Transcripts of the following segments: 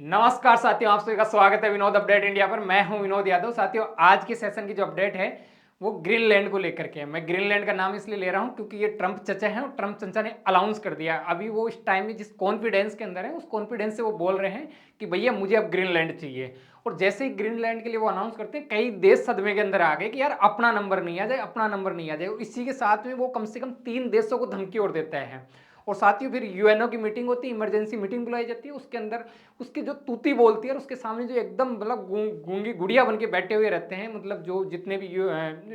नमस्कार साथियों, आप सभी का स्वागत है विनोद अपडेट इंडिया पर। मैं हूं विनोद यादव। साथियों, आज के सेशन की जो अपडेट है वो ग्रीनलैंड को लेकर के है। मैं ग्रीनलैंड का नाम इसलिए ले रहा हूं क्योंकि ये ट्रंप चचा हैं और ट्रंप चचा ने अनाउंस कर दिया। अभी वो इस टाइम में जिस कॉन्फिडेंस के अंदर है उस कॉन्फिडेंस से वो बोल रहे हैं कि भैया मुझे अब ग्रीनलैंड चाहिए। और जैसे ही ग्रीनलैंड के लिए वो अनाउंस करते हैं, कई देश सदमे के अंदर आ गए कि यार अपना नंबर नहीं आ जाए, अपना नंबर नहीं आ जाए। इसी के साथ में वो कम से कम 3 देशों को धमकी और देता है। और साथ ही फिर यूएनओ की मीटिंग होती है, इमरजेंसी मीटिंग बुलाई जाती है। उसके अंदर उसकी जो तूती बोलती है और उसके सामने जो एकदम मतलब गूंगी गुड़िया बन के बैठे हुए रहते हैं, मतलब जो जितने भी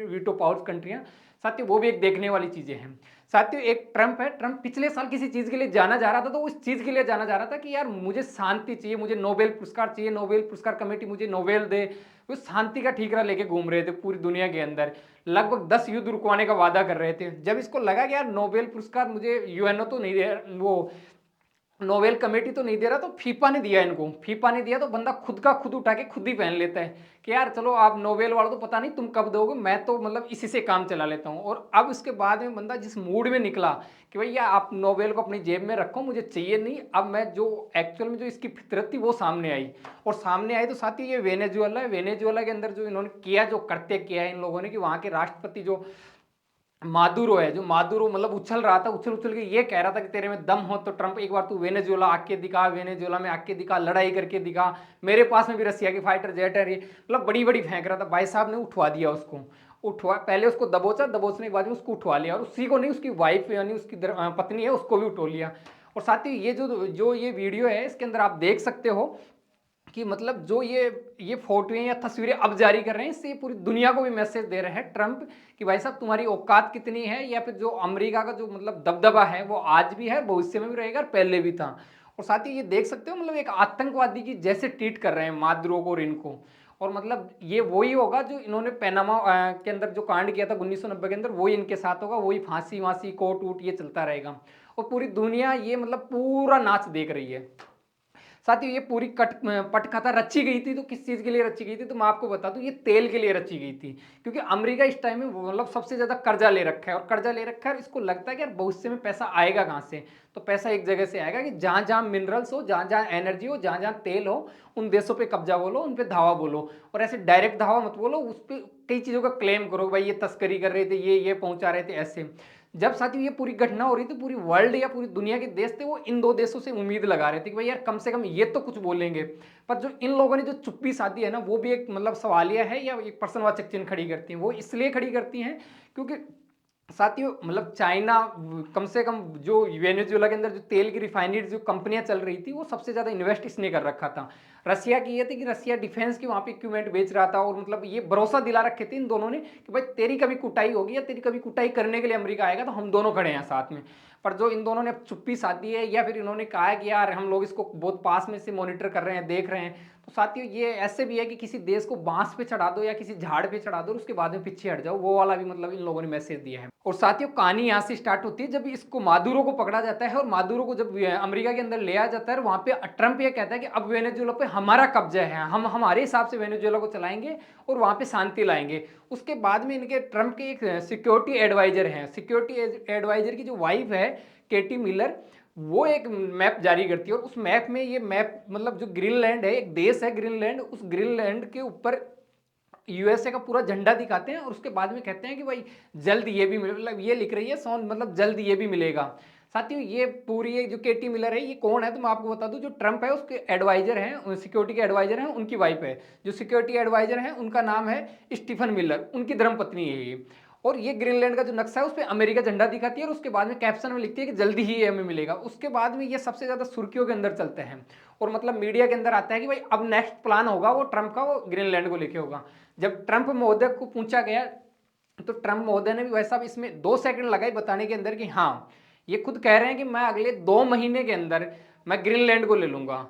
वीटो पावर्स कंट्रियां, साथियों वो भी एक देखने वाली चीजें हैं। साथियों, एक ट्रंप है। ट्रंप पिछले साल किसी चीज के लिए जाना जा रहा था, तो उस चीज के लिए जाना जा रहा था कि यार मुझे शांति चाहिए, मुझे नोबेल पुरस्कार चाहिए, नोबेल पुरस्कार कमेटी मुझे नोबेल दे। वो शांति का ठीकरा लेके घूम रहे थे पूरी दुनिया के अंदर। लगभग 10 युद्ध रुकवाने का वादा कर रहे थे। जब इसको लगा कि यार नोबेल पुरस्कार मुझे यूएनओ तो नहीं दे, वो नोवेल कमेटी तो नहीं दे रहा, तो फीफा ने दिया इनको। फीफा ने दिया तो बंदा खुद का खुद उठा के खुद ही पहन लेता है कि यार चलो आप नोवेल वालों तो पता नहीं तुम कब दोगे, मैं तो मतलब इसी से काम चला लेता हूँ। और अब इसके बाद में बंदा जिस मूड में निकला कि भैया आप नोवेल को अपनी जेब में रखो, मुझे चाहिए नहीं। अब मैं जो एक्चुअल में जो इसकी फितरत थी वो सामने आई। और सामने आई तो साथ ही ये वेनेजुएला है। वेनेजुएला के अंदर जो इन्होंने किया, जो कृत्य किया है इन लोगों ने, कि वहाँ के राष्ट्रपति जो मादुरो है, जो मादुरो मतलब उछल रहा था, उछल उछल के ये कह रहा था कि तेरे में दम हो तो ट्रंप एक बार तू वेनेजुएला आके दिखा, वेनेजुएला में आके दिखा, लड़ाई करके दिखा, मेरे पास में भी रसिया की फाइटर जेट है। मतलब बड़ी बड़ी फेंक रहा था। भाई साहब ने उठवा दिया उसको। उठवा, पहले उसको दबोचा, दबोचने के बाद में उसको उठवा लिया। और उसी को नहीं, उसकी वाइफ यानी उसकी पत्नी है, उसको भी उठो लिया। और साथ ही ये जो जो ये वीडियो है, इसके अंदर आप देख सकते हो कि मतलब जो ये फोटोएं या तस्वीरें अब जारी कर रहे हैं, इससे पूरी दुनिया को भी मैसेज दे रहे हैं ट्रंप कि भाई साहब तुम्हारी औकात कितनी है। या फिर जो अमेरिका का जो मतलब दबदबा है वो आज भी है, भविष्य में भी रहेगा और पहले भी था। और साथ ही ये देख सकते हो मतलब एक आतंकवादी की जैसे ट्रीट कर रहे हैं माद्रो को और इनको। और मतलब ये वही होगा जो इन्होंने पैनामा के अंदर जो कांड किया था 1990 के अंदर, वही इनके साथ होगा। वही फांसी वांसी कोट वूट ये चलता रहेगा। और पूरी दुनिया ये मतलब पूरा नाच देख रही है। साथ ही ये पूरी पटकथा रची गई थी, तो किस चीज के लिए रची गई थी तो मैं आपको बता दूं, ये तेल के लिए रची गई थी। क्योंकि अमेरिका इस टाइम में मतलब सबसे ज्यादा कर्जा ले रखा है, और कर्जा ले रखा है, इसको लगता है कि यार भविष्य में पैसा आएगा कहां से। तो पैसा एक जगह से आएगा कि जहां जहां मिनरल्स हो, जहां जहां एनर्जी हो, जहां जहां तेल हो, उन देशों पे कब्जा बोलो, उन पे धावा बोलो। और ऐसे डायरेक्ट धावा मत बोलो, उस पर कई चीजों का क्लेम करो, भाई ये तस्करी कर रहे थे, ये पहुंचा रहे थे ऐसे। जब साथियों ये पूरी घटना हो रही थी, पूरी वर्ल्ड या पूरी दुनिया के देश थे वो इन दो देशों से उम्मीद लगा रहे थे कि भाई यार कम से कम ये तो कुछ बोलेंगे। पर जो इन लोगों ने जो चुप्पी साधी है ना, वो भी एक मतलब सवालिया है या एक प्रश्नवाचक चिन्ह खड़ी करती हैं। वो इसलिए खड़ी करती हैं क्योंकि साथियों मतलब चाइना, कम से कम जो वेनेजुएला के अंदर जो तेल की रिफाइनरी जो कंपनियां चल रही थी, वो सबसे ज्यादा इन्वेस्ट इसने कर रखा था। रसिया की ये थी कि रसिया डिफेंस की वहां पे इक्विपमेंट बेच रहा था। और मतलब ये भरोसा दिला रखे थे इन दोनों ने कि भाई तेरी कभी कुटाई होगी या तेरी कभी कुटाई करने के लिए अमेरिका आएगा तो हम दोनों खड़े हैं साथ में। पर जो इन दोनों ने अब चुप्पी साधी है, या फिर इन्होंने कहा है कि यार हम लोग इसको बहुत पास में से मॉनिटर कर रहे हैं, देख रहे हैं, तो साथियों ये ऐसे भी है कि किसी देश को बांस पे चढ़ा दो या किसी झाड़ पे चढ़ा दो, उसके बाद में पीछे हट जाओ, वो वाला भी मतलब इन लोगों ने मैसेज दिया है। और साथियों कहानी यहाँ से स्टार्ट होती है जब इसको मादुरो को पकड़ा जाता है, और मादुरो को जब अमेरिका के अंदर ले आ जाता है, वहां पे ट्रंप ये कहता है कि अब वेनेजुएला पे हमारा कब्जा है, हम हमारे हिसाब से वेनेजुएला को चलाएंगे और वहां पे शांति लाएंगे। उसके बाद में इनके ट्रंप के एक सिक्योरिटी एडवाइजर हैं, सिक्योरिटी एडवाइजर की जो वाइफ है केटी मिलर, वो एक मैप जारी करती है। और उस मैप में ये मैप मतलब जो ग्रीनलैंड है, एक देश है ग्रीनलैंड, उस ग्रीनलैंड के ऊपर यूएसए का पूरा झंडा दिखाते हैं। और उसके बाद में कहते हैं कि भाई जल्द ये भी मतलब ये लिख रही है सोन, मतलब जल्द ये भी मिलेगा। साथियों ये पूरी जो केटी मिलर है, ये कौन है तो मैं आपको बता दूं, जो ट्रंप है उसके एडवाइजर हैं, सिक्योरिटी के एडवाइजर हैं, उनकी वाइफ है। जो सिक्योरिटी एडवाइजर है उनका नाम है स्टीफन मिलर, उनकी धर्मपत्नी है ये। और ये ग्रीनलैंड का जो नक्शा है उस पर अमेरिका झंडा दिखाती है, और उसके बाद में कैप्शन में लिखती है कि जल्दी ही ये हमें मिलेगा। उसके बाद में ये सबसे ज्यादा सुर्खियों के अंदर चलते हैं, और मतलब मीडिया के अंदर आता है कि भाई अब नेक्स्ट प्लान होगा वो ट्रंप का, वो ग्रीनलैंड को लेके होगा। जब ट्रंप महोदय को पूछा गया, तो ट्रंप महोदय ने भी वैसा इसमें 2 सेकंड लगाए बताने के अंदर कि हाँ, ये खुद कह रहे हैं कि मैं अगले 2 महीने के अंदर मैं ग्रीनलैंड को ले लूंगा।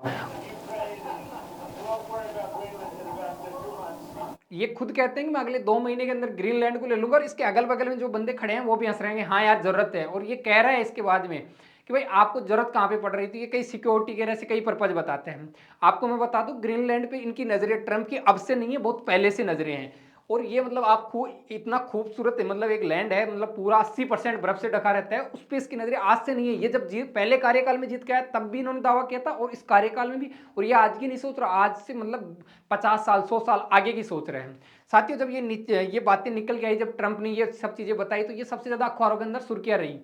ये खुद कहते हैं कि मैं अगले 2 महीने के अंदर ग्रीनलैंड को ले लूंगा। और इसके अगल बगल में जो बंदे खड़े हैं वो भी हंस रहे हैं, हाँ यार जरूरत है। और ये कह रहा है इसके बाद में कि भाई आपको जरूरत कहाँ पे पड़ रही थी, ये कई सिक्योरिटी के ऐसे कई पर्पज बताते हैं। आपको मैं बता दूं, ग्रीनलैंड पे इनकी नजरें ट्रंप की अब से नहीं है, बहुत पहले से नजरें हैं। और ये मतलब आपको इतना खूबसूरत है, मतलब एक लैंड है, मतलब पूरा 80% बर्फ से ढका रहता है, उस पर इसकी नजरें आज से नहीं है। ये जब जीत पहले कार्यकाल में जीत के आया तब भी इन्होंने दावा किया था और इस कार्यकाल में भी, और ये आज की नहीं सोच रहा, आज से मतलब 50 साल 100 साल आगे की सोच रहे हैं। साथियों जब ये बातें निकल के आई, जब ट्रंप ने ये सब चीजें बताई, तो ये सबसे ज्यादा अखबारों के अंदर सुर्खियां रही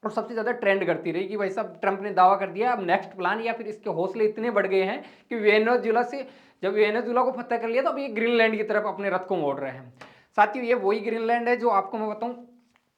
और सबसे ज्यादा ट्रेंड करती रही कि भाई साहब ट्रंप ने दावा कर दिया, अब नेक्स्ट प्लान, या फिर इसके हौसले इतने बढ़ गए हैं कि वेनेजुएला से, जब वेनेजुएला को फतह कर लिया तो अब ये ग्रीनलैंड की तरफ अपने रथ को मोड़ रहे हैं। साथियों ये वही ग्रीनलैंड है जो आपको मैं बताऊं,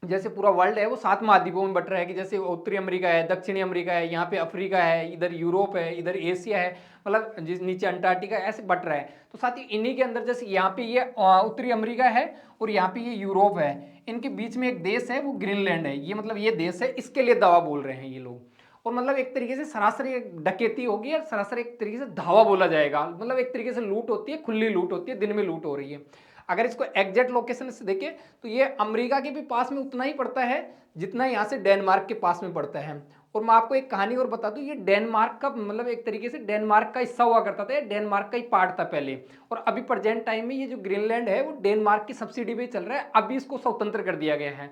जैसे पूरा वर्ल्ड है वो 7 महाद्वीपों में बट रहा है, कि जैसे उत्तरी अमेरिका है, दक्षिणी अमेरिका है, यहाँ पे अफ्रीका है, इधर यूरोप है, इधर एशिया है, मतलब जिस नीचे अंटार्कटिका ऐसे बट रहा है। तो साथ ही इन्हीं के अंदर जैसे यहाँ पे ये उत्तरी अमेरिका है और यहाँ पे ये यूरोप है, इनके बीच में एक देश है वो ग्रीनलैंड है, ये मतलब ये देश है, इसके लिए दावा बोल रहे हैं ये लोग। और मतलब एक तरीके से सरासर एक डकैती होगी, और सरासर एक तरीके से धावा बोला जाएगा, मतलब एक तरीके से लूट होती है, खुली लूट होती है, दिन में लूट हो रही है। अगर इसको एग्जैक्ट लोकेशन से देखें तो ये अमेरिका के भी पास में उतना ही पड़ता है जितना यहाँ से डेनमार्क के पास में पड़ता है। और मैं आपको एक कहानी और बता दूं, ये डेनमार्क का मतलब एक तरीके से डेनमार्क का हिस्सा हुआ करता था, डेनमार्क का ही पार्ट था पहले, और अभी प्रेजेंट टाइम में ये जो ग्रीनलैंड है वो डेनमार्क की सब्सिडी पे चल रहा है, अभी इसको स्वतंत्र कर दिया गया है।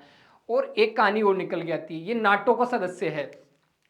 और एक कहानी और निकल के आती है, ये नाटो का सदस्य है।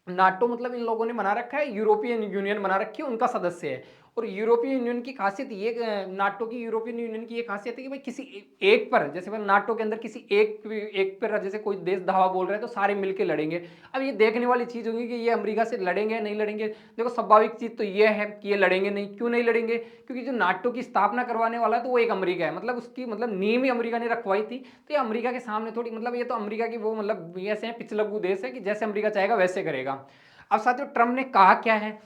नाटो मतलब इन लोगों ने बना रखा है, यूरोपियन यूनियन बना रखी है, उनका सदस्य है। और यूरोपियन यूनियन की खासियत ये, नाटो की यूरोपियन यूनियन की ये खासियत है कि भाई किसी एक पर, जैसे नाटो के अंदर किसी एक पर जैसे कोई देश धावा बोल रहा है तो सारे मिलके लड़ेंगे। अब ये देखने वाली चीज होगी कि ये अमेरिका से लड़ेंगे नहीं लड़ेंगे। देखो स्वाभाविक चीज तो ये है कि ये लड़ेंगे नहीं, क्यों नहीं लड़ेंगे, क्योंकि जो नाटो की स्थापना करवाने वाला है तो वो एक अमेरिका है, मतलब उसकी मतलब नींव ही अमेरिका ने रखवाई थी। तो ये अमेरिका के सामने थोड़ी, मतलब ये तो अमेरिका की वो मतलब ऐसे है पिछलग्गू देश है कि जैसे अमेरिका चाहेगा वैसे करेगा। अब साथियों ट्रंप ने कहा क्या है,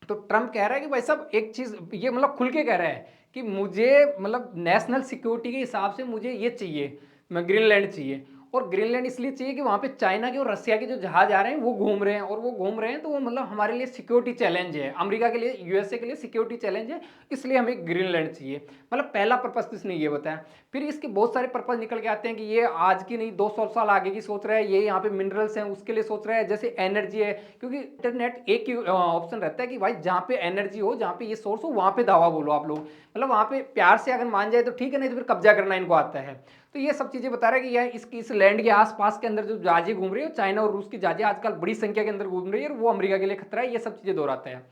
तो ट्रंप कह रहा है कि भाई साहब एक चीज, ये मतलब खुल के कह रहा है कि मुझे मतलब नेशनल सिक्योरिटी के हिसाब से मुझे ये चाहिए, मैं ग्रीनलैंड चाहिए। और ग्रीनलैंड इसलिए चाहिए कि वहां पे चाइना के और रशिया के जो जहाज आ रहे हैं वो घूम रहे हैं, और वो घूम रहे हैं तो वो मतलब हमारे लिए सिक्योरिटी चैलेंज है, अमेरिका के लिए, यूएसए के लिए सिक्योरिटी चैलेंज है, इसलिए हमें ग्रीनलैंड चाहिए। मतलब पहला पर्पस तो इसने ये बताया। फिर इसके बहुत सारे पर्पस निकल के आते हैं कि ये आज की नहीं 200 साल आगे की सोच रहा है, ये यहाँ पे मिनरल्स हैं उसके लिए सोच रहा है, जैसे एनर्जी है, क्योंकि इंटरनेट एक ही ऑप्शन रहता है कि भाई जहाँ पे एनर्जी हो, जहाँ पे ये सोर्स हो, वहाँ पे दावा बोलो आप लोग, मतलब वहाँ पे प्यार से अगर मान जाए तो ठीक है, नहीं तो फिर कब्जा करना इनको आता है। तो ये सब चीजें बता रहा है कि यह इस लैंड के आसपास के अंदर जो जहाजें घूम रही है, चाइना और रूस की जहाजें आजकल बड़ी संख्या के अंदर घूम रही है, और वो अमेरिका के लिए खतरा है, ये सब चीजें दोहराता है।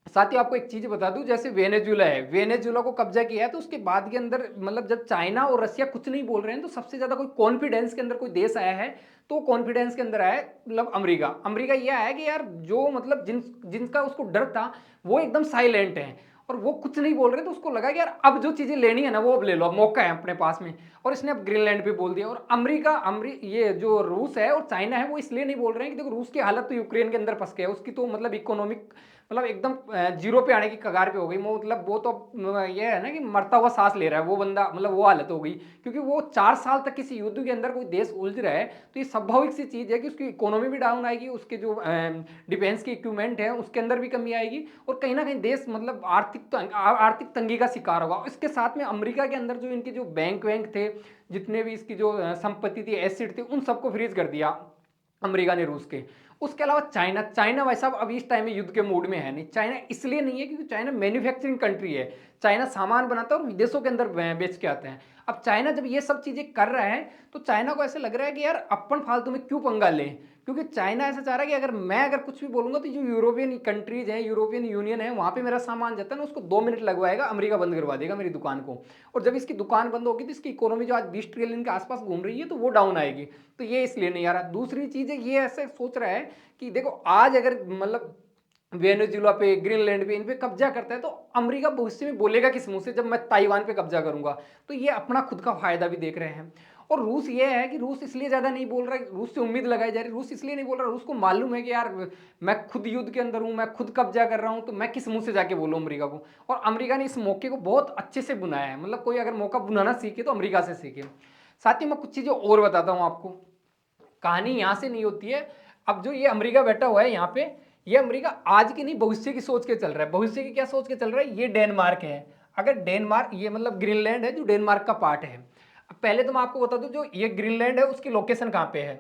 साथ ही आपको एक चीज बता दूं, जैसे वेनेजुला है, वेनेजुला को कब्जा किया है, तो उसके बाद के अंदर मतलब जब चाइना और रशिया कुछ नहीं बोल रहे हैं तो सबसे ज्यादा कोई कॉन्फिडेंस के अंदर कोई देश आया है, तो कॉन्फिडेंस के अंदर आया है मतलब अमेरिका। अमेरिका यह है कि यार जो मतलब जिनका उसको डर था वो एकदम साइलेंट है और वो कुछ नहीं बोल रहे, तो उसको लगा कि यार अब जो चीजें लेनी है ना वो अब ले लो, अब मौका है अपने पास में, और इसने अब ग्रीनलैंड पे बोल दिया। और ये जो रूस है और चाइना है वो इसलिए नहीं बोल रहे हैं कि देखो रूस की हालत तो यूक्रेन के अंदर फंस गया है, उसकी तो मतलब इकोनॉमिक मतलब एकदम जीरो पे आने की कगार पे हो गई, मतलब वो तो ये है ना कि मरता हुआ सांस ले रहा है वो बंदा, मतलब वो हालत हो गई, क्योंकि वो 4 साल तक किसी युद्ध के अंदर कोई देश उलझ रहा है, तो ये स्वाभाविक सी चीज है कि उसकी इकोनॉमी भी डाउन आएगी, उसके जो डिफेंस के इक्विपमेंट है उसके अंदर भी कमी आएगी, और कहीं ना कहीं देश मतलब आर्थिक तंगी का शिकार होगा। इसके साथ में अमेरिका के अंदर जो इनके जो बैंक वैंक थे, जितने भी इसकी जो संपत्ति थी, एसिड थे, उन सबको फ्रीज कर दिया अमेरिका ने रूस के। उसके अलावा चाइना, चाइना भाई साहब अभी इस टाइम में युद्ध के मूड में है नहीं, चाइना इसलिए नहीं है क्योंकि चाइना मैन्युफैक्चरिंग कंट्री है, चाइना सामान बनाता है और विदेशों के अंदर बेच के आते हैं। अब चाइना जब ये सब चीजें कर रहा है तो चाइना को ऐसे लग रहा है कि यार अपन फालतू में क्यों पंगा लें, क्योंकि चाइना ऐसा चाह रहा है कि अगर कुछ भी बोलूंगा तो जो यूरोपियन कंट्रीज हैं, यूरोपियन यूनियन है, वहां पे मेरा सामान जाता है ना, उसको 2 मिनट लगवाएगा, अमेरिका बंद करवा देगा मेरी दुकान को, और जब इसकी दुकान बंद होगी तो इसकी इकोनॉमी जो आज 20 ट्रिलियन के आसपास घूम रही है तो वो डाउन आएगी। तो ये इसलिए नहीं आ रहा। दूसरी चीज है, ये ऐसे सोच रहा है कि देखो आज अगर मतलब वेनेजुला पे, ग्रीनलैंड पे, इन पे कब्जा करता है तो अमेरिका भविष्य में बोलेगा किस मुंह से जब मैं ताइवान पे कब्जा करूंगा, तो ये अपना खुद का फायदा भी देख रहे हैं। और रूस ये है कि रूस इसलिए ज्यादा नहीं बोल रहा, रूस से उम्मीद लगाई जा रही, रूस इसलिए नहीं बोल रहा, रूस को मालूम है कि यार मैं खुद युद्ध के अंदर हूं, मैं खुद कब्जा कर रहा हूं, तो मैं किस मुंह से जाके बोलूं अमेरिका को। और अमेरिका ने इस मौके को बहुत अच्छे से बुनाया है, मतलब कोई अगर मौका बुनाना सीखे तो अमेरिका से सीखे। साथ ही मैं कुछ चीजें और बताता हूं आपको, कहानी यहां से नहीं होती है। अब जो ये अमेरिका बैठा हुआ है यहाँ पे, ये अमेरिका आज की नहीं भविष्य की सोच के चल रहा है। भविष्य की क्या सोच के चल रहा है, ये डेनमार्क है, अगर डेनमार्क, ये मतलब ग्रीनलैंड है जो डेनमार्क का पार्ट है। अब पहले तो मैं आपको बता दूं जो ये ग्रीनलैंड है उसकी लोकेशन कहाँ पे है,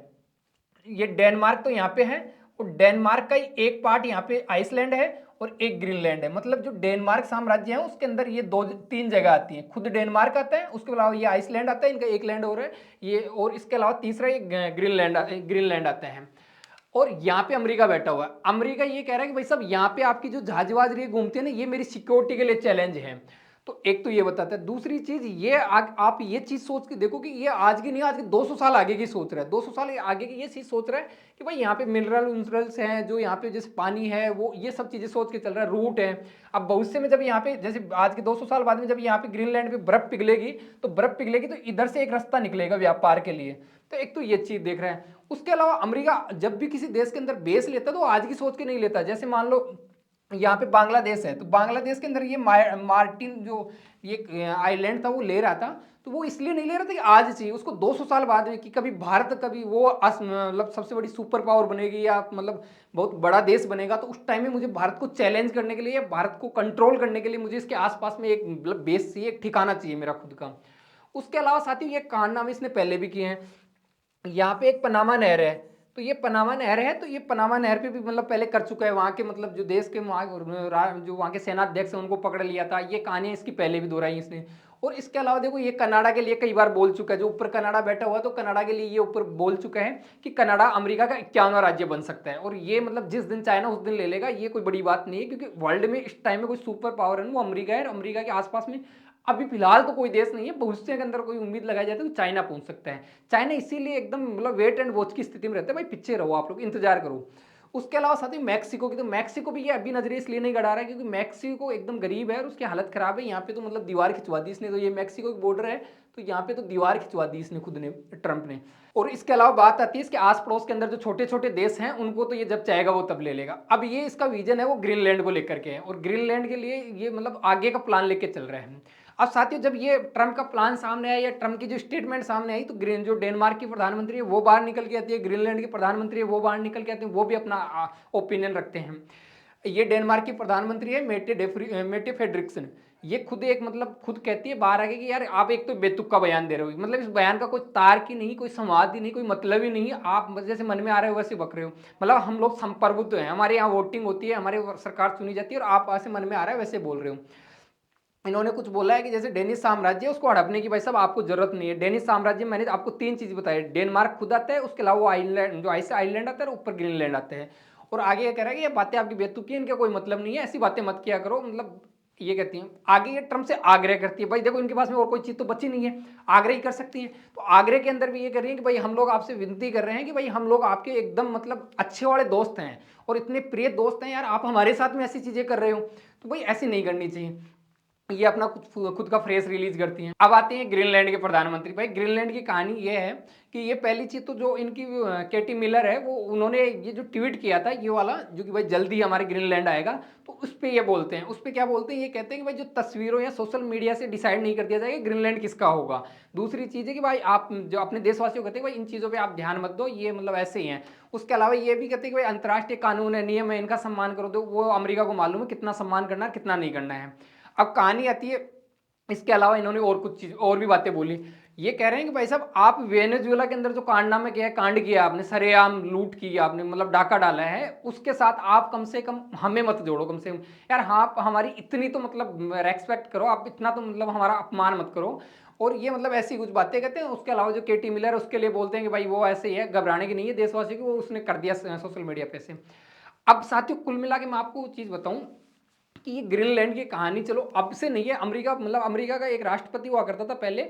ये डेनमार्क तो यहाँ पे है, और डेनमार्क का ही एक पार्ट यहाँ पे आइसलैंड है, और एक ग्रीनलैंड है। मतलब जो डेनमार्क साम्राज्य है उसके अंदर ये दो तीन जगह आती हैं, खुद डेनमार्क आता है, उसके अलावा ये आइसलैंड आता है, इनका एक लैंड और है ये, और इसके अलावा तीसरा ये ग्रीनलैंड आता है। और यहाँ पे अमेरिका बैठा हुआ है। अमेरिका ये कह रहा है कि भाई साहब यहाँ पे आपकी जो जहाजबाज रही घूमती है ना, ये मेरी सिक्योरिटी के लिए चैलेंज है। तो एक तो ये बताता है। दूसरी चीज ये आप ये चीज सोच के देखो कि ये आज की नहीं, आज के 200 साल आगे की सोच रहा है। 200 साल आगे की ये चीज सोच रहा है कि भाई यहाँ पे मिनरल्स हैं, जो यहाँ पे जैसे पानी है, वो ये सब चीजें सोच के चल रहा है, रूट है। अब भविष्य में जब यहाँ पे जैसे आज के 200 साल बाद में जब यहाँ पे ग्रीनलैंड पे बर्फ पिघलेगी, तो बर्फ पिघलेगी तो इधर से एक रास्ता निकलेगा व्यापार के लिए। तो एक तो ये चीज देख रहे हैं। उसके अलावा अमेरिका जब भी किसी देश के अंदर बेस लेता है तो आज की सोच के नहीं लेता। जैसे मान लो यहाँ पे बांग्लादेश है, तो बांग्लादेश के अंदर ये मार्टिन जो ये आइलैंड था वो ले रहा था, तो वो इसलिए नहीं ले रहा था कि आज चाहिए उसको, 200 साल बाद कि कभी भारत, कभी वो मतलब सबसे बड़ी सुपर पावर बनेगी या मतलब बहुत बड़ा देश बनेगा, तो उस टाइम में मुझे भारत को चैलेंज करने के लिए, भारत को कंट्रोल करने के लिए मुझे इसके आसपास में एक मतलब बेस चाहिए, एक ठिकाना चाहिए मेरा खुद का। उसके अलावा साथियों ये कारनामे इसने पहले भी किए हैं। यहाँ पे एक पनामा नहर है, तो ये पनामा नहर है, तो ये पनामा नहर पे भी मतलब पहले कर चुका है। वहाँ के मतलब जो देश के जो वहाँ के सेनाध्यक्ष हैं उनको पकड़ लिया था। ये कहानियाँ इसकी पहले भी दोहराई इसने। और इसके अलावा देखो ये कनाडा के लिए कई बार बोल चुका है, जो ऊपर कनाडा बैठा हुआ है, तो कनाडा के लिए ये ऊपर बोल चुका है कि कनाडा अमेरिका का 51वां राज्य बन सकता है। और ये मतलब जिस दिन चाहे ना उस दिन ले लेगा, ये कोई बड़ी बात नहीं है, क्योंकि वर्ल्ड में इस टाइम में कोई सुपर पावर है वो अमेरिका है। अमेरिका के आसपास में अभी फिलहाल तो कोई देश नहीं है, भविष्य के अंदर कोई उम्मीद लगाई जाती है तो चाइना पहुंच सकता है। चाइना इसीलिए एकदम मतलब वेट एंड वॉच की स्थिति में रहता है, भाई पीछे रहो, आप लोग इंतजार करो। उसके अलावा साथ ही मैक्सिको की, तो मैक्सिको भी ये अभी नजरिए इसलिए नहीं गड़ा रहा है क्योंकि मैक्सिको एकदम गरीब है और उसकी हालत खराब है। यहाँ पे तो मतलब दीवार खिंचवा दी इसने, तो ये मैक्सिको की बॉर्डर है, तो यहाँ पे तो दीवार खिंचवा दी इसने खुद ने, ट्रंप ने। और इसके अलावा बात आती है इसके आस पड़ोस के अंदर जो छोटे छोटे देश हैं उनको तो ये जब चाहेगा वो तब ले लेगा। अब ये इसका विजन है वो ग्रीनलैंड को लेकर के है, और ग्रीनलैंड के लिए ये मतलब आगे का प्लान लेके चल रहे हैं। अब साथियों जब ये ट्रंप का प्लान सामने आया या ट्रंप की जो स्टेटमेंट सामने आई, तो ग्रीन जो डेनमार्क की प्रधानमंत्री है वो बाहर निकल के आती है, ग्रीनलैंड की प्रधानमंत्री है वो बाहर निकल के आते हैं, वो भी अपना ओपिनियन रखते हैं। ये डेनमार्क की प्रधानमंत्री है मेटे फेड्रिक्सन, ये खुद एक मतलब खुद कहती है बाहर आके कि यार आप एक तो बेतुका बयान दे रहे हो, मतलब इस बयान का कोई तार की नहीं, कोई संवाद ही नहीं, कोई मतलब ही नहीं, आप जैसे मन में आ रहे हो वैसे बक रहे हो। मतलब हम लोग संप्रभुत्व हैं, हमारे यहाँ वोटिंग होती है, हमारी सरकार चुनी जाती है, और आप ऐसे मन में आ रहा है वैसे बोल रहे हो। इन्होंने कुछ बोला है कि जैसे डेनिश साम्राज्य उसको हड़पने की भाई साहब आपको जरूरत नहीं है। डेनिश साम्राज्य मैंने आपको तीन चीज बताई, डेनमार्क खुद आता है, उसके अलावा वो आइलैंड जो आइसलैंड आता है और ऊपर ग्रीनलैंड आता है। और आगे ये कह रहा है कि ये बातें आपकी बेतुकी है, इनका कोई मतलब नहीं है, ऐसी बातें मत किया करो। मतलब ये कहती हैं आगे, ये ट्रम्प से आग्रह करती है, भाई देखो इनके पास में और कोई चीज तो बची नहीं है, आग्रह ही कर सकती है। तो आग्रह के अंदर भी ये कर रही है कि भाई हम लोग आपसे विनती कर रहे हैं कि भाई हम लोग आपके एकदम मतलब अच्छे वाले दोस्त हैं और इतने प्रिय दोस्त हैं यार, आप हमारे साथ में ऐसी चीजें कर रहे हो, तो भाई ऐसी नहीं करनी चाहिए। ये अपना कुछ खुद का फ्रेस रिलीज करती हैं। अब आते हैं ग्रीनलैंड के प्रधानमंत्री। भाई ग्रीनलैंड की कहानी ये है कि ये पहली चीज तो जो इनकी केटी मिलर है वो उन्होंने ये जो ट्वीट किया था ये वाला, जो कि भाई जल्दी हमारे ग्रीनलैंड आएगा, तो उस पर ये बोलते हैं, उस पर क्या बोलते हैं, ये कहते हैं कि भाई जो तस्वीरों या सोशल मीडिया से डिसाइड नहीं कर दिया जाएगा ग्रीनलैंड किसका होगा। दूसरी चीज है कि भाई आप जो अपने देशवासियों को कहते हैं भाई इन चीजों पर आप ध्यान मत दो, ये मतलब ऐसे ही हैं। उसके अलावा ये भी कहते हैं कि भाई अंतर्राष्ट्रीय कानून है, नियम है, इनका सम्मान करो, तो वो अमेरिका को मालूम है कितना सम्मान करना है कितना नहीं करना है। अब कहानी आती है, इसके अलावा इन्होंने और कुछ चीज और भी बातें बोली। ये कह रहे हैं कि भाई साहब आप वेनेजुएला के अंदर जो कारनामे किया है, कांड किया आपने, सरेआम लूट की आपने, मतलब डाका डाला है, उसके साथ आप कम से कम हमें मत जोड़ो, कम से कम यार हाँ आप हमारी इतनी तो मतलब रेस्पेक्ट करो, आप इतना तो मतलब हमारा अपमान मत करो। और ये मतलब ऐसी कुछ बातें कहते हैं। उसके अलावा जो केटी मिलर उसके लिए बोलते हैं कि भाई वो ऐसे ही है, घबराने की नहीं है देशवासी को, वो उसने कर दिया सोशल मीडिया पे से। अब साथियों कुल मिला के मैं आपको चीज बताऊं कि ये ग्रीनलैंड की कहानी चलो अब से नहीं है, अमेरिका मतलब अमेरिका का एक राष्ट्रपति हुआ करता था पहले,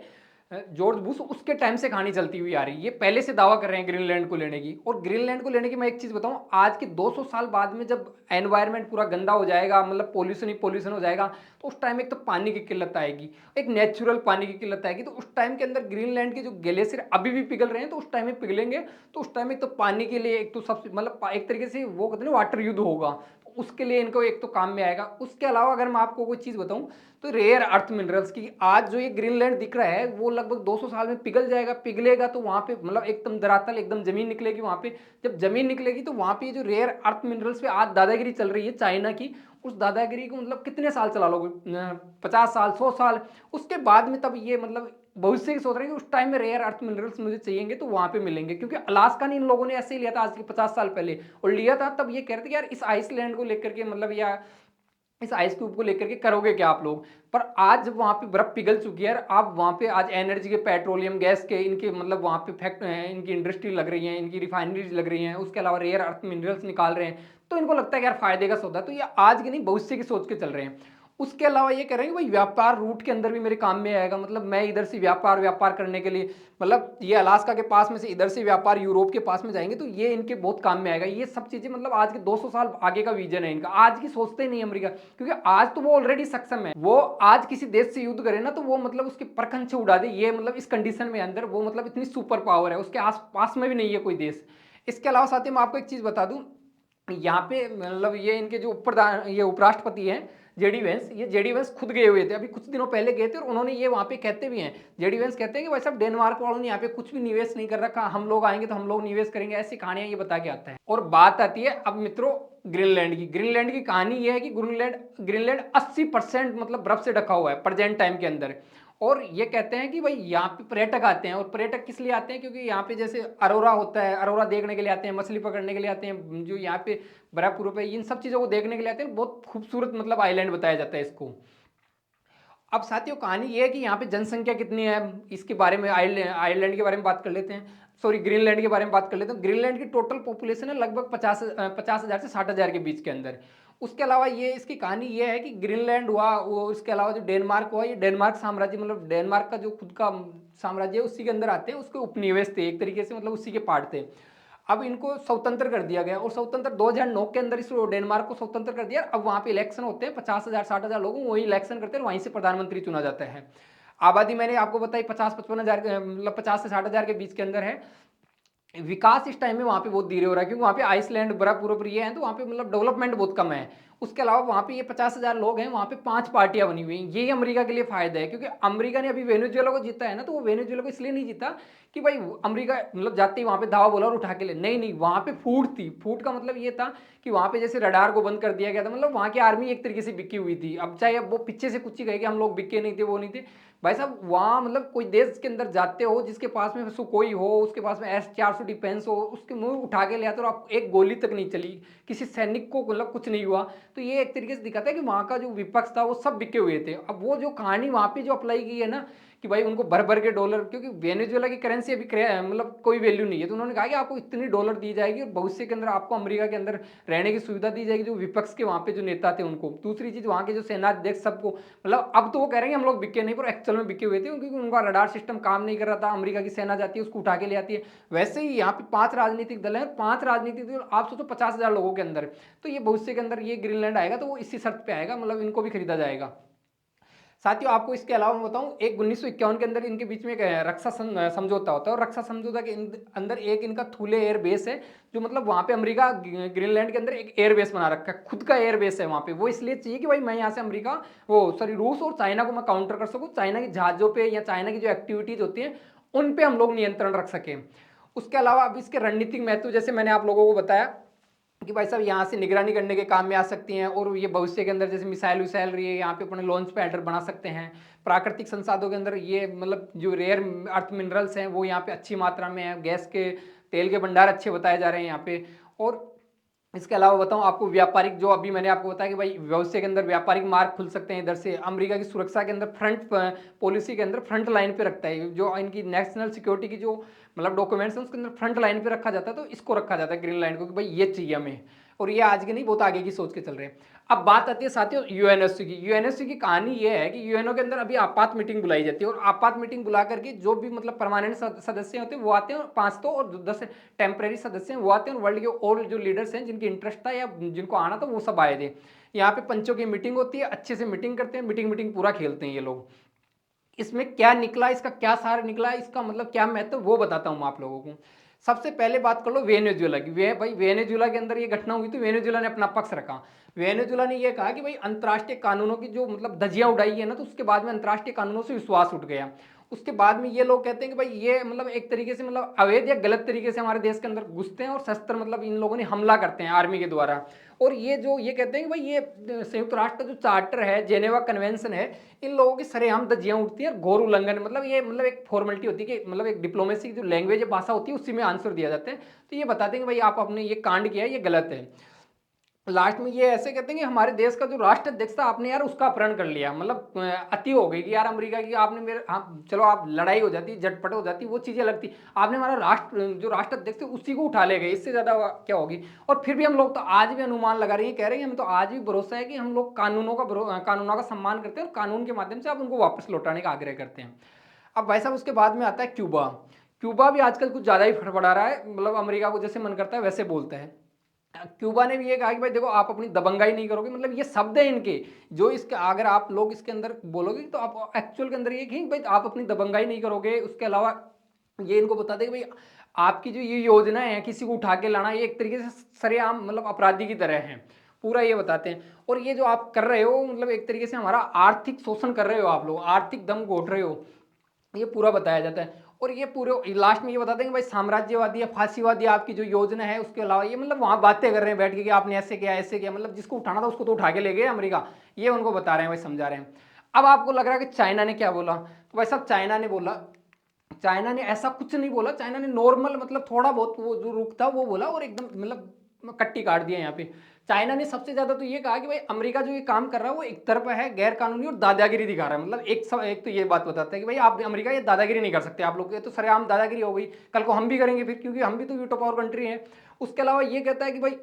जॉर्ज बुश, उसके टाइम से कहानी चलती हुई आ रही है। ये पहले से दावा कर रहे हैं ग्रीनलैंड को लेने की। और ग्रीनलैंड को लेने की मैं एक चीज बताऊं, आज के 200 साल बाद में जब एनवायरनमेंट पूरा गंदा हो जाएगा, मतलब पॉल्यूशन ही पॉल्यूशन हो जाएगा, तो उस टाइम एक तो पानी की किल्लत आएगी, एक नेचुरल पानी की किल्लत आएगी। तो उस टाइम के अंदर ग्रीनलैंड के जो ग्लेशियर अभी भी पिघल रहे हैं, तो उस टाइम में पिघलेंगे, तो उस टाइम में तो पानी के लिए एक तो सबसे मतलब एक तरीके से वो कहते हैं वाटर युद्ध होगा, उसके लिए इनको एक तो काम में आएगा। उसके अलावा अगर मैं आपको कोई चीज बताऊं तो रेयर अर्थ मिनरल्स की, आज जो ये ग्रीनलैंड दिख रहा है वो लगभग 200 साल में पिघल जाएगा, पिघलेगा तो वहां पे मतलब एकदम धरातल एकदम जमीन निकलेगी वहां पे। जब जमीन निकलेगी तो वहां पे जो रेयर अर्थ मिनरल्स पे आज दादागिरी चल रही है चाइना की, उस दादागिरी को मतलब कितने साल चला लोगे, 50 साल 100 साल, उसके बाद में तब ये मतलब भविष्य की सोच रहे हैं कि उस टाइम में रेयर अर्थ मिनरल्स मुझे चाहिएंगे तो वहां पे मिलेंगे, क्योंकि अलास्का ने इन लोगों ने ऐसे ही लिया था आज के 50 साल पहले, और लिया था तब ये कह रहे थे कि यार इस आइसलैंड को लेकर के मतलब, या इस आइस क्यूब को लेकर के करोगे क्या आप लोग। पर आज जब वहां पे बर्फ पिघल चुकी है, आप वहां पे आज एनर्जी के, पेट्रोलियम गैस के, इनके मतलब वहां पे फैक्ट इनकी इंडस्ट्री लग रही है, इनकी रिफाइनरीज लग रही हैं, उसके अलावा रेयर अर्थ मिनरल्स निकाल रहे हैं, तो इनको लगता है कि यार फायदे का सौदा। तो ये आज की नहीं भविष्य की सोच के चल रहे हैं। उसके अलावा ये कह रहे हैं कि भाई व्यापार रूट के अंदर भी मेरे काम में आएगा, मतलब मैं इधर से व्यापार व्यापार करने के लिए, मतलब ये अलास्का के पास में से इधर से व्यापार यूरोप के पास में जाएंगे तो ये इनके बहुत काम में आएगा। ये सब चीजें मतलब आज के 200 साल आगे का विजन है इनका, आज की सोचते ही नहीं अमेरिका, क्योंकि आज तो वो ऑलरेडी सक्षम है। वो आज किसी देश से युद्ध करे ना तो वो मतलब उसके परखंड से उड़ा दे, ये मतलब इस कंडीशन में अंदर वो मतलब इतनी सुपर पावर है, उसके आस पास में भी नहीं है कोई देश। इसके अलावा साथ ही मैं आपको एक चीज बता दूं, यहाँ पे मतलब ये इनके जो ये उपराष्ट्रपति हैं जेडी वेंस, ये जेडी वेंस खुद गए हुए थे, अभी कुछ दिनों पहले गए थे, और उन्होंने ये वहाँ पे कहते भी हैं, जेडी वेंस कहते हैं कि भाई साहब डेनमार्क वालों ने यहाँ पे कुछ भी निवेश नहीं कर रखा, हम लोग आएंगे तो हम लोग निवेश करेंगे, ऐसी कहानियां ये बता के आता है। और बात आती है अब मित्रों ग्रीनलैंड की। ग्रीनलैंड की कहानी ये है कि ग्रीनलैंड ग्रीनलैंड 80% मतलब बर्फ से ढका हुआ है प्रेजेंट टाइम के अंदर। और ये कहते हैं कि भाई यहाँ पे पर्यटक आते हैं, और पर्यटक किस लिए आते हैं, क्योंकि यहाँ पे जैसे अरोरा होता है, अरोरा देखने के लिए आते हैं, मछली पकड़ने के लिए आते हैं, जो यहाँ पे बर्फ पूर्व है, इन सब चीज़ों को देखने के लिए आते हैं। बहुत खूबसूरत मतलब आइलैंड बताया जाता है इसको। अब साथियों कहानी ये है कि यहाँ पे जनसंख्या कितनी है, इसके बारे में आयरलैंड के बारे में बात कर लेते हैं, सॉरी ग्रीनलैंड के बारे में बात कर लेते हैं। ग्रीनलैंड की टोटल पॉपुलेशन है लगभग 50,000 से 60,000 के बीच के अंदर। उसके अलावा ये इसकी कहानी ये है कि ग्रीनलैंड हुआ वो, इसके अलावा जो डेनमार्क हुआ, ये डेनमार्क साम्राज्य मतलब डेनमार्क का जो खुद का साम्राज्य है उसी के अंदर आते हैं, उसके उपनिवेश थे एक तरीके से, मतलब उसी के पार्ट थे। अब इनको स्वतंत्र कर दिया गया, और स्वतंत्र 2009 के अंदर इस डेनमार्क को स्वतंत्र कर दिया। अब वहां पे इलेक्शन होते हैं, 50,000 60,000 लोग वही इलेक्शन करते हैं, वहीं से प्रधानमंत्री चुना जाता है। आबादी मैंने आपको बताई 50-55 हजार मतलब 50 से 60,000 के बीच के अंदर है। विकास इस टाइम में वहां पे बहुत धीरे हो रहा है, क्योंकि वहां पे आइसलैंड बड़ा पूरा ये है, तो वहां पे मतलब डेवलपमेंट बहुत कम है। उसके अलावा वहां पे ये 50,000 लोग हैं, वहां पे 5 पार्टियां बनी हुई हैं। यही अमेरिका के लिए फायदा है, क्योंकि अमेरिका ने अभी वेनेजुएला को जीता है ना, तो वो वेनेजुएला को इसलिए नहीं जीता कि भाई अमेरिका मतलब जाते ही वहां पे धावा बोला और उठा के ले, नहीं नहीं, वहां पे फूट थी। फूट का मतलब ये था कि वहां पे जैसे रडार को बंद कर दिया गया था, मतलब वहां की आर्मी एक तरीके से बिकी हुई थी। अब चाहे अब वो पीछे से कुछ ही कहे कि हम लोग बिके नहीं थे, वो नहीं थे, भाई साहब वहाँ मतलब कोई देश के अंदर जाते हो जिसके पास में सुकोई हो, उसके पास में S-400 डिफेंस हो, उसके मुंह उठा के ले आते हो, और आप एक गोली तक नहीं चली, किसी सैनिक को मतलब कुछ नहीं हुआ। तो ये एक तरीके से दिखाता है कि वहाँ का जो विपक्ष था वो सब बिके हुए थे। अब वो जो कहानी वहाँ पे जो अप्लाई की है ना कि भाई उनको भर भर के डॉलर, क्योंकि वेनेजुएला की करेंसी अभी मतलब कोई वैल्यू नहीं है, तो उन्होंने कहा कि आपको इतनी डॉलर दी जाएगी और भविष्य के अंदर आपको अमेरिका के अंदर रहने की सुविधा दी जाएगी, जो विपक्ष के वहाँ पे जो नेता थे उनको। दूसरी चीज वहाँ के जो सेनाध्यक्ष सबको, मतलब अब तो वो कह रहे हैं हम लोग बिके नहीं, पर एक्चुअल में बिके हुए थे, क्योंकि उनका रडार सिस्टम काम नहीं कर रहा था। अमेरिका की सेना जाती है उसको उठा के ले आती है। वैसे ही यहाँ पे 5 राजनीतिक दल है, 5 राजनीतिक दल आप सोचो 50,000 लोगों के अंदर, तो ये भविष्य के अंदर ये ग्रीनलैंड आएगा तो वो इसी शर्त पे आएगा, मतलब इनको भी खरीदा जाएगा। साथियों आपको इसके अलावा मैं बताऊं, एक 1951 के अंदर इनके बीच में एक रक्षा समझौता होता है, और रक्षा समझौता के अंदर एक इनका थूले एयर बेस है, जो मतलब वहां पे अमेरिका ग्रीनलैंड के अंदर एक एयर बेस बना रखा है, खुद का एयर बेस है वहां पे। वो इसलिए चाहिए कि भाई मैं यहाँ से अमेरिका वो सॉरी रूस और चाइना को मैं काउंटर कर सकूँ, चाइना की जहाजों पे या चाइना की जो एक्टिविटीज होती है उन पे हम लोग नियंत्रण रख सकें। उसके अलावा अब इसके रणनीतिक महत्व जैसे मैंने आप लोगों को बताया कि भाई साहब यहाँ से निगरानी करने के काम में आ सकती हैं, और ये भविष्य के अंदर जैसे मिसाइल विसाइल रही है यहाँ पे अपने लॉन्च पैडर बना सकते हैं। प्राकृतिक संसाधनों के अंदर ये मतलब जो रेयर अर्थ मिनरल्स हैं वो यहाँ पे अच्छी मात्रा में है, गैस के तेल के भंडार अच्छे बताए जा रहे हैं यहाँ पे। और इसके अलावा बताऊं आपको व्यापारिक, जो अभी मैंने आपको बताया कि भाई भविष्य के अंदर व्यापारिक मार्ग खुल सकते हैं इधर से, अमेरिका की सुरक्षा के अंदर फ्रंट पॉलिसी के अंदर फ्रंट लाइन पे रखता है, जो इनकी नेशनल सिक्योरिटी की जो मतलब डॉक्यूमेंट्स हैं उसके अंदर फ्रंट लाइन पे रखा जाता है, तो इसको रखा जाता है ग्रीनलैंड को कि भाई ये चाहिए हमें। और ये आज की नहीं, बहुत आगे की सोच के चल रहे हैं। अब बात आती है साथियों यूएनएससी की। यूएनएससी की कहानी ये है कि यूएनओ के अंदर अभी आपात मीटिंग बुलाई जाती है, और आपात मीटिंग बुला करके जो भी मतलब परमानेंट सदस्य होते हैं वो आते हैं, 5 तो, और 10 टेम्परेरी सदस्य हैं वो आते हैं, और वर्ल्ड के और जो लीडर्स हैं जिनकी इंटरेस्ट था या जिनको आना था वो सब आए थे। यहाँ पे पंचों की मीटिंग होती है, अच्छे से मीटिंग करते हैं, मीटिंग पूरा खेलते हैं ये लोग। इसमें क्या निकला, इसका क्या सार निकला, इसका मतलब क्या महत्व, वो बताता हूं मैं आप लोगों को। सबसे पहले बात कर लो वेनेजुएला की। भाई वेनेजुएला के अंदर ये घटना हुई तो वेनेजुएला ने अपना पक्ष रखा। वेनेजुएला ने ये कहा कि भाई अंतर्राष्ट्रीय कानूनों की जो मतलब धज्जियां उड़ाई है ना, तो उसके बाद में अंतर्राष्ट्रीय कानूनों से विश्वास उठ गया। उसके बाद में ये लोग कहते हैं कि भाई ये मतलब एक तरीके से मतलब अवैध या गलत तरीके से हमारे देश के अंदर घुसते हैं और शस्त्र मतलब इन लोगों ने हमला करते हैं आर्मी के द्वारा। और ये जो ये कहते हैं कि भाई ये संयुक्त राष्ट्र का जो चार्टर है, जेनेवा कन्वेंशन है, इन लोगों की सरेआम धज्जियां उड़ती है और घोर उल्लंघन, मतलब ये मतलब एक फॉर्मेलिटी होती है कि मतलब एक डिप्लोमेसी की जो लैंग्वेज है, भाषा होती है, उसी में आंसर दिया जाता है। तो ये बताते हैं कि भाई आप आपने ये कांड किया है, ये गलत है। लास्ट में ये ऐसे कहते हैं कि हमारे देश का जो राष्ट्राध्यक्ष था आपने यार उसका अपहरण कर लिया, मतलब अति हो गई कि यार अमेरिका की आपने मेरे, हाँ चलो आप लड़ाई हो जाती, झटपट हो जाती, वो चीजें लगती, आपने हमारा राष्ट्र जो राष्ट्राध्यक्ष है उसी को उठा ले गए, इससे ज्यादा क्या होगी। और फिर भी हम लोग तो आज भी अनुमान लगा रहे हैं, कह रहे हैं हम तो आज भी भरोसा है कि हम लोग कानूनों का सम्मान करते हैं और कानून के माध्यम से आप उनको वापस लौटाने का आग्रह करते हैं। अब भाई साहब उसके बाद में आता है क्यूबा। क्यूबा भी आजकल कुछ ज्यादा ही फड़फड़ा रहा है, मतलब अमेरिका को जैसे मन करता है वैसे बोलता है। क्यूबा ने भी ये कहा कि भाई देखो आप अपनी दबंगाई नहीं करोगे, मतलब ये शब्द है इनके, जो इसके अगर आप लोग इसके अंदर बोलोगे तो आप एक्चुअल के अंदर ये कि भाई आप अपनी दबंगाई नहीं करोगे। उसके अलावा ये इनको बता दें कि भाई आपकी जो ये योजना है किसी को उठा के लाना, ये एक तरीके से सरेआम मतलब अपराधी की तरह है, पूरा ये बताते हैं। और ये जो आप कर रहे हो मतलब एक तरीके से हमारा आर्थिक शोषण कर रहे हो, आप लोग आर्थिक दम घोट रहे हो, ये पूरा बताया जाता है। और ये पूरे लास्ट में ये बताते हैं कि भाई साम्राज्यवादी या फांसीवादी आपकी जो योजना है, उसके अलावा ये मतलब वहां बातें कर रहे हैं बैठ के कि आपने ऐसे किया ऐसे किया, मतलब जिसको उठाना था उसको तो उठा के ले गए अमेरिका, ये उनको बता रहे हैं, भाई समझा रहे हैं। अब आपको लग रहा है कि चाइना ने क्या बोला, तो भाई साहब चाइना ने बोला, चाइना ने ऐसा कुछ नहीं बोला, चाइना ने नॉर्मल मतलब थोड़ा बहुत वो जो रुख था वो बोला और एकदम मतलब कट्टी काट दिया यहाँ पे। चाइना ने सबसे ज्यादा तो ये कहा कि भाई अमेरिका जो ये काम कर रहा है वो एक तरफ है गैर कानूनी और दादागिरी दिखा रहा है, मतलब एक तो ये बात बताता है कि भाई आप अमेरिका ये दादागिरी नहीं कर सकते, आप लोग ये तो सरेआम दादागिरी हो गई, कल को हम भी करेंगे फिर, क्योंकि हम भी तो वीटो पावर कंट्री है। उसके अलावा ये कहता है कि भाई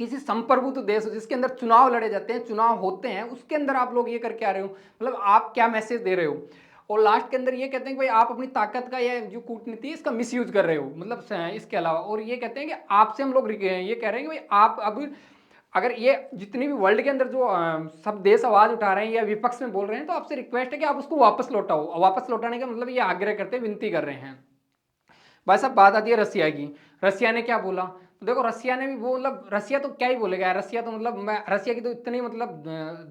किसी संप्रभुत्व देश जिसके अंदर चुनाव लड़े जाते हैं, चुनाव होते हैं, उसके अंदर आप लोग ये करके आ रहे हो, मतलब आप क्या मैसेज दे रहे हो। और लास्ट के अंदर ये कहते हैं कि भाई आप अपनी ताकत का ये जो कूटनीति है इसका मिसयूज कर रहे हो, मतलब इसके अलावा और ये कहते हैं कि आपसे हम लोग ये कह रहे हैं कि भाई आप अब अगर ये जितनी भी वर्ल्ड के अंदर जो सब देश आवाज उठा रहे हैं या विपक्ष में बोल रहे हैं, तो आपसे रिक्वेस्ट है कि आप उसको वापस लौटाओ। वापस लौटाने का मतलब ये आग्रह करते हैं, विनती कर रहे हैं। भाई साहब बात आती है रसिया की। रसिया ने क्या बोला, तो देखो रसिया ने भी वो मतलब रसिया तो क्या ही बोलेगा यार, रसिया तो मतलब मैं रसिया की तो इतनी मतलब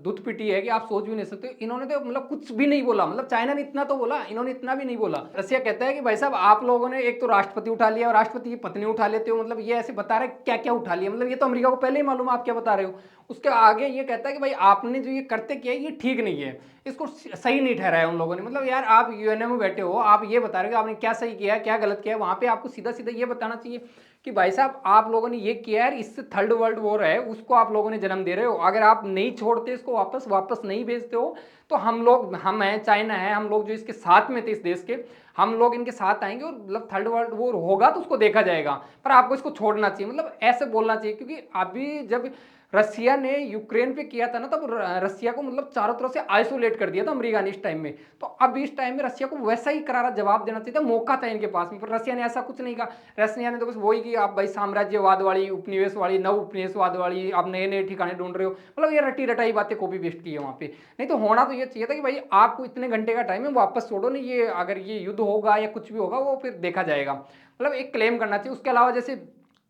दुध पिटी है कि आप सोच भी नहीं सकते। इन्होंने तो मतलब कुछ भी नहीं बोला, मतलब चाइना ने इतना तो बोला, इन्होंने इतना भी नहीं बोला। रसिया कहता है कि भाई साहब आप लोगों ने एक तो राष्ट्रपति उठा लिया और राष्ट्रपति की पत्नी उठा लेते हो, मतलब ये ऐसे बता रहे क्या क्या उठा लिया, मतलब ये तो अमेरिका को पहले ही मालूम है आप क्या बता रहे हो। उसके आगे ये कहता है कि भाई आपने जो ये करते किया ये ठीक नहीं है, इसको सही नहीं ठहराया उन लोगों ने। मतलब यार आप यूएनओ में बैठे हो, आप ये बता रहे हो आपने क्या सही किया क्या गलत किया, वहां पे आपको सीधा सीधा ये बताना चाहिए कि भाई साहब आप लोगों ने ये किया है, इससे थर्ड वर्ल्ड वॉर है उसको आप लोगों ने जन्म दे रहे हो। अगर आप नहीं छोड़ते इसको वापस वापस नहीं भेजते हो तो हम लोग, हम हैं चाइना है, हम लोग जो इसके साथ में थे इस देश के, हम लोग इनके साथ आएंगे और मतलब थर्ड वर्ल्ड वॉर होगा तो उसको देखा जाएगा, पर आपको इसको छोड़ना चाहिए, मतलब ऐसे बोलना चाहिए। क्योंकि अभी जब रसिया ने यूक्रेन पे किया था ना, तब रसिया को मतलब चारों तरफ से आइसोलेट कर दिया था अमेरिका ने इस टाइम में। तो अब इस टाइम में रसिया को वैसा ही करारा जवाब देना चाहिए था, मौका था इनके पास में, पर रसिया ने ऐसा कुछ नहीं कहा। रसिया ने तो बस वही कि आप भाई साम्राज्यवाद वाली, उपनिवेश वाली, नव उपनिवेशवाद वाली, आप नए नए ठिकाने ढूंढ रहे हो, मतलब ये रटी रटाई बातें कॉपी पेस्ट की है वहां पे। नहीं तो होना तो ये चाहिए था कि भाई आपको इतने घंटे का टाइम है वापस छोड़ो, नहीं ये अगर ये युद्ध होगा या कुछ भी होगा वो फिर देखा जाएगा, मतलब एक क्लेम करना चाहिए। उसके अलावा जैसे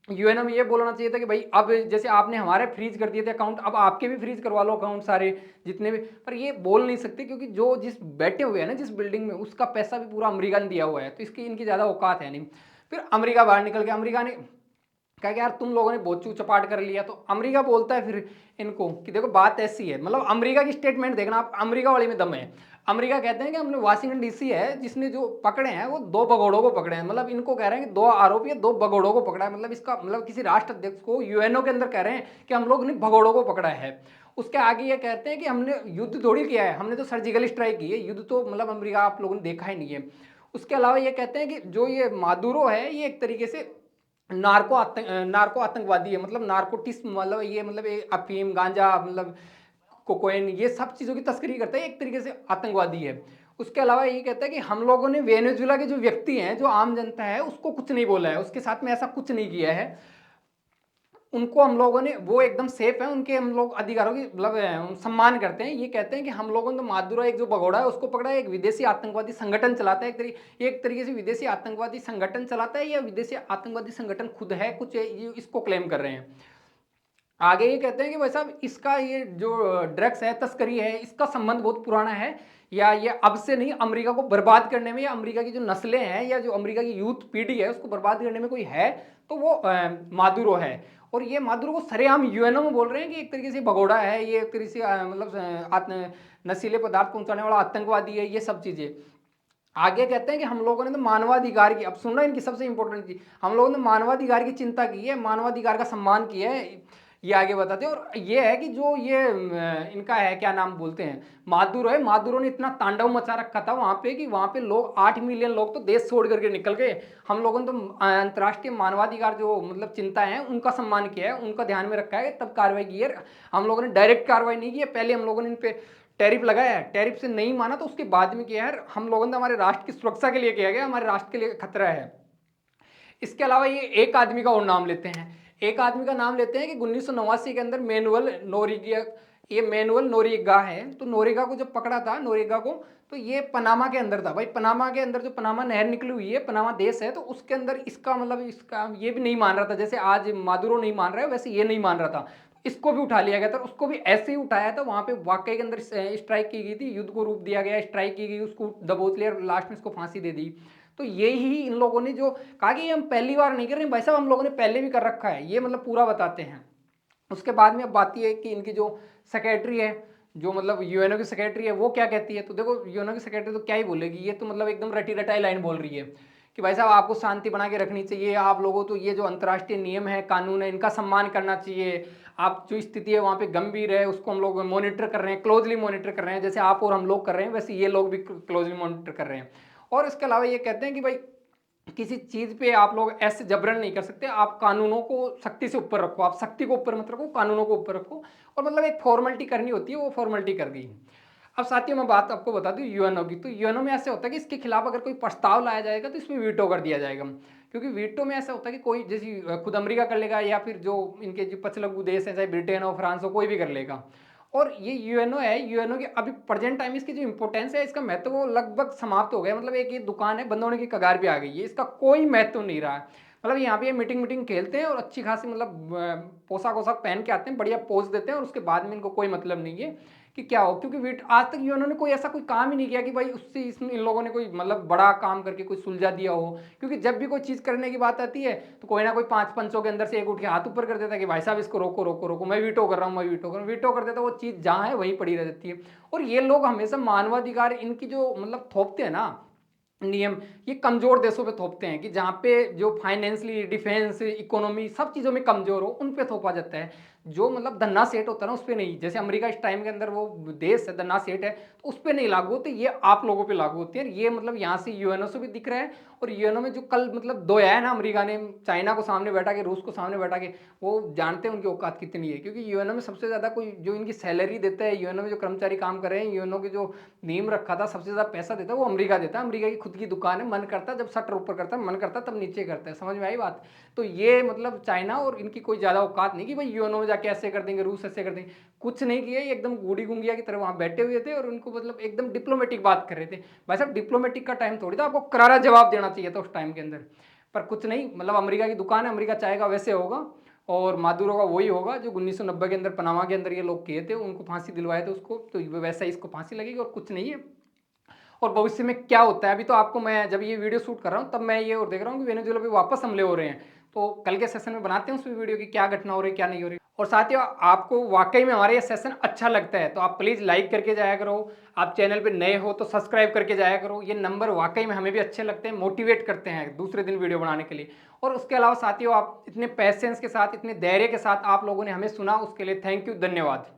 यूएनओ में ये बोलना चाहिए था कि भाई अब जैसे आपने हमारे फ्रीज कर दिए थे अकाउंट, अब आपके भी फ्रीज करवा लो अकाउंट सारे जितने भी। पर ये बोल नहीं सकते क्योंकि जो जिस बैठे हुए हैं ना जिस बिल्डिंग में, उसका पैसा भी पूरा अमेरिका ने दिया हुआ है, तो इसकी इनकी ज्यादा औकात है नहीं। फिर अमेरिका बाहर निकल गया, अमेरिका ने कहा कि यार तुम लोगों ने बहुत चू चपाट कर लिया। तो अमेरिका बोलता है फिर इनको कि देखो बात ऐसी है, मतलब अमेरिका की स्टेटमेंट देखना आप, अमेरिका वाली में दम है। अमेरिका कहते हैं कि हमने वाशिंगटन डीसी है जिसने जो पकड़े हैं वो दो भगोड़ों को पकड़े हैं, मतलब इनको कह रहे हैं कि दो आरोपी है, दो भगोड़ों को पकड़ा है, मतलब इसका मतलब किसी राष्ट्र अध्यक्ष को यूएनओ के अंदर कह रहे हैं कि हम लोग ने भगोड़ों को पकड़ा है। उसके आगे ये कहते हैं कि हमने युद्ध थोड़ी किया है, हमने तो सर्जिकल स्ट्राइक की है, युद्ध तो मतलब अमेरिका आप लोगों ने देखा ही नहीं है। उसके अलावा ये कहते हैं कि जो ये मादुरो है ये एक तरीके से नार्को आतंकवादी है, मतलब नार्कोटिस, मतलब ये मतलब अफीम गांजा मतलब कोकोइन ये सब चीजों की तस्करी करता है, एक तरीके से आतंकवादी है। उसके अलावा ये कहता है कि हम लोगों ने वेनेजुएला के जो व्यक्ति हैं, जो आम जनता है, उसको कुछ नहीं बोला है, उसके साथ में ऐसा कुछ नहीं किया है, उनको हम लोगों ने, वो एकदम सेफ है, उनके हम लोग अधिकारों की मतलब सम्मान करते हैं। ये कहते हैं कि हम लोगों ने तो मादुरा एक जो भगोड़ा है उसको पकड़ा है, एक विदेशी आतंकवादी संगठन चलाता है, एक तरीके से विदेशी आतंकवादी संगठन चलाता है या विदेशी आतंकवादी संगठन खुद है कुछ, ये इसको क्लेम कर रहे हैं। आगे ये कहते हैं कि भाई साहब इसका ये जो ड्रग्स है, तस्करी है, इसका संबंध बहुत पुराना है, या ये अब से नहीं, अमेरिका को बर्बाद करने में या अमेरिका की जो नस्लें हैं या जो अमेरिका की यूथ पीढ़ी है उसको बर्बाद करने में कोई है तो वो मादुरो है। और ये मादुरो को सरेआम यूएनओ में बोल रहे हैं कि एक तरीके से भगोड़ा है, ये एक तरीके से मतलब नशीले पदार्थ पहुंचाने वाला आतंकवादी है, ये सब चीजें। आगे कहते हैं कि हम लोगों ने तो मानवाधिकार की, अब सुनना इनकी सबसे इंपॉर्टेंट चीज, हम लोगों ने मानवाधिकार की चिंता की है, मानवाधिकार का सम्मान किया है, ये आगे बताते हैं। और ये है कि जो ये इनका है, क्या नाम बोलते हैं, मादुरो है, मादुरो ने इतना तांडव मचा रखा था वहां पे कि वहां पे लोग 8 मिलियन लोग तो देश छोड़ करके निकल गए। हम लोगों ने तो अंतर्राष्ट्रीय मानवाधिकार जो मतलब चिंता है उनका सम्मान किया है, उनका ध्यान में रखा है, तब कार्रवाई की है। हम लोगों ने डायरेक्ट कार्रवाई नहीं की है, पहले हम लोगों ने इन पे टैरिफ लगाया है, टैरिफ से नहीं माना तो उसके बाद में किया है। हम लोगों ने हमारे राष्ट्र की सुरक्षा के लिए किया गया, हमारे राष्ट्र के लिए खतरा है। इसके अलावा ये एक आदमी का और नाम लेते हैं, एक आदमी का नाम लेते हैं कि 1989 के अंदर मैनुअल नोरिगा, ये मैनुअल नोरिगा है, तो नोरिगा को जब पकड़ा था, नोरिगा को, तो ये पनामा के अंदर था भाई। पनामा के अंदर जो पनामा नहर निकली हुई है, पनामा देश है, तो उसके अंदर इसका मतलब इसका ये भी नहीं मान रहा था, जैसे आज मादुरो नहीं मान रहा है वैसे ये नहीं मान रहा था, इसको भी उठा लिया गया था, उसको भी ऐसे ही उठाया था। वहां पे वाकई के अंदर स्ट्राइक की गई थी, युद्ध को रूप दिया गया, स्ट्राइक की गई, उसको दबोच लिया, लास्ट में इसको फांसी दे दी। तो ये ही इन लोगों ने जो कहा कि ये हम पहली बार नहीं कर रहे भाई साहब, हम लोगों ने पहले भी कर रखा है, ये मतलब पूरा बताते हैं। उसके बाद में अब बात ये है कि इनकी जो सेक्रेटरी है, जो मतलब यूएनओ की सेक्रेटरी है, वो क्या कहती है, तो देखो यूएनओ की सेक्रेटरी तो क्या ही बोलेगी, ये तो मतलब एकदम रटी रटाई लाइन बोल रही है कि भाई साहब आपको शांति बना के रखनी चाहिए, आप लोगों तो ये जो अंतर्राष्ट्रीय नियम है, कानून है, इनका सम्मान करना चाहिए। आप जो स्थिति है वहाँ पे गंभीर है, उसको हम लोग मॉनिटर कर रहे हैं, क्लोजली मॉनिटर कर रहे हैं, जैसे आप और हम लोग कर रहे हैं वैसे ये लोग भी क्लोजली मॉनिटर कर रहे हैं। और इसके अलावा ये कहते हैं कि भाई किसी चीज पे आप लोग ऐसे जबरन नहीं कर सकते, आप कानूनों को सख्ती से ऊपर रखो, आप सख्ती को ऊपर मत रखो, कानूनों को ऊपर रखो। और मतलब एक फॉर्मेलिटी करनी होती है, वो फॉर्मेलिटी कर दी। अब साथियों मैं बात आपको बता दूं यूएनओ की, तो यूएनओ में ऐसे होता है कि इसके खिलाफ अगर कोई प्रस्ताव लाया जाएगा तो इसमें वीटो कर दिया जाएगा। क्योंकि वीटो में ऐसा होता है कि कोई जैसे खुद अमेरिका कर लेगा, या फिर जो इनके जो पछलगू देश हैं, चाहे ब्रिटेन हो, फ्रांस हो, कोई भी कर लेगा। और ये यूएनओ है, यूएनओ की अभी प्रेजेंट टाइम इसकी जो इंपॉर्टेंस है, इसका महत्व वो लगभग समाप्त हो गया, मतलब एक ये दुकान है बंद होने की कगार पे आ गई है, इसका कोई महत्व नहीं रहा है। मतलब यहाँ पे ये मीटिंग मीटिंग खेलते हैं और अच्छी खासी मतलब पोशाक वोशाक पहन के आते हैं, बढ़िया पोज देते हैं, और उसके बाद में इनको कोई मतलब नहीं है कि क्या हो। क्योंकि आज तक यूएनओ ने कोई ऐसा कोई काम ही नहीं किया कि भाई उससे इन लोगों ने कोई मतलब बड़ा काम करके कोई सुलझा दिया हो। क्योंकि जब भी कोई चीज़ करने की बात आती है तो कोई ना कोई 5 पंचों के अंदर से एक उठ के हाथ ऊपर कर देता है कि भाई साहब इसको रोको रोको रोको, मैं वीटो कर रहा हूँ, मैं वीटो कर रहा हूँ, वीटो कर देता है, वो चीज़ जहाँ है वहीं पड़ी रह जाती है। और ये लोग हमेशा मानवाधिकार इनकी जो मतलब थोपते हैं ना नियम, ये कमजोर देशों पे थोपते हैं कि जहाँ पे जो फाइनेंशियली, डिफेंस, इकोनॉमी सब चीज़ों में कमजोर हो उन पे थोपा जाता है। जो मतलब धन्ना सेठ होता है ना उस पर नहीं, जैसे अमेरिका इस टाइम के अंदर वो देश है, धन्ना सेठ है, तो उस पर नहीं लागू होते, ये आप लोगों पे लागू होती है। ये मतलब यहाँ से यूएनओ से भी दिख रहा है। और यूएनओ में जो कल मतलब दो है ना, अमेरिका ने चाइना को सामने बैठा के, रूस को सामने बैठा के, वो जानते हैं उनकी औकात कितनी है। क्योंकि यूएनओ में सबसे ज़्यादा कोई जो इनकी सैलरी देता है, यूएनओ में जो कर्मचारी काम कर रहे हैं, यूएनओ के जो नियम रखा था, सबसे ज़्यादा पैसा देता है वो अमेरिका देता है। अमेरिका की खुद की दुकान है, मन करता है जब शटर ऊपर करता है, मन करता है तब नीचे करता है, समझ में आई बात। तो ये मतलब चाइना और इनकी कोई ज़्यादा औकात नहीं कि भाई यूएनओ में जाके ऐसे कर देंगे, रूस ऐसे कर देंगे, कुछ नहीं किया। ये एकदम गूढ़ी गुंगिया की तरह वहाँ बैठे हुए थे और उनको मतलब एकदम डिप्लोमेटिक बात कर रहे थे। भाई साहब डिप्लोमेटिक का टाइम थोड़ी था, आपको करारा जवाब देना चाहिए था उस टाइम के अंदर, पर कुछ नहीं। मतलब अमेरिका की दुकान है, अमेरिका चाहेगा वैसे होगा। और मादुरो का वही होगा जो 1990 के अंदर पनामा के अंदर ये लोग किए थे, उनको फांसी दिलवाए थे उसको, तो वैसा ही इसको फांसी लगेगी और कुछ नहीं है। और भविष्य में क्या होता है, अभी तो आपको मैं जब ये वीडियो शूट कर रहा हूँ तब मैं ये और देख रहा हूँ कि वेनेजुएला पे वापस हमले हो रहे हैं। तो कल के सेशन में बनाते हैं उस वीडियो की क्या घटना हो रही है, क्या नहीं हो रही। और साथियों आपको वाकई में हमारा ये सेशन अच्छा लगता है तो आप प्लीज़ लाइक करके जाया करो। आप चैनल पे नए हो तो सब्सक्राइब करके जाया करो। ये नंबर वाकई में हमें भी अच्छे लगते हैं, मोटिवेट करते हैं दूसरे दिन वीडियो बनाने के लिए। और उसके अलावा साथियों आप इतने पैसेंस के साथ, इतने धैर्य के साथ आप लोगों ने हमें सुना, उसके लिए थैंक यू, धन्यवाद।